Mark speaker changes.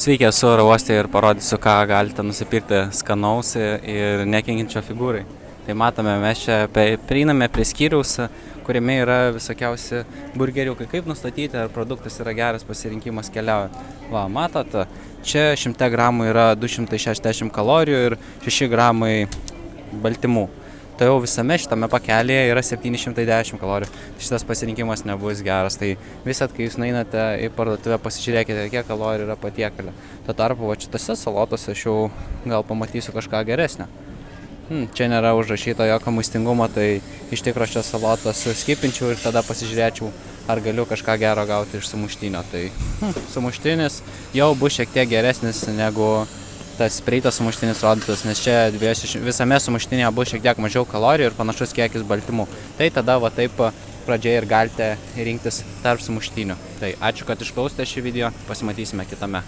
Speaker 1: Sveiki, esu oro uoste ir parodysiu, ką galite nusipirkti skanaus ir nekenkiančio figūrai. Tai matome, mes čia prieiname prie skyriaus, kuriame yra visokiausi burgeriukai. Kaip nustatyti, ar produktas yra geras pasirinkimas keliaujant. Va, matot, čia 100 gramų yra 260 kalorijų ir 6 gramai baltymų. Tai jau visame šitame pakelėje yra 710 kalorijų. Šitas pasirinkimas nebus geras. Tai visat, kai jūs nueinate į parduotuvę, pasižiūrėkite, kiek kalorijų yra patiekalė. Tuo tarpu, šitose salotose aš jau gal pamatysiu kažką geresnio. Čia nėra užrašyto jokio maistingumo, tai iš tikro šios salotos skipinčiau ir tada pasižiūrėčiau, ar galiu kažką gero gauti iš sumuštinio. Tai sumuštinis jau bus šiek tiek geresnis negu tas prieitas sumuštinis rodytas, nes čia visame sumuštinėje bus šiek tiek mažiau kalorijų ir panašus kiekis baltymų. Tai tada va taip pradžioje ir galite rinktis tarp sumuštinių. Tai ačiū, kad išklausėte šį video, pasimatysime kitame.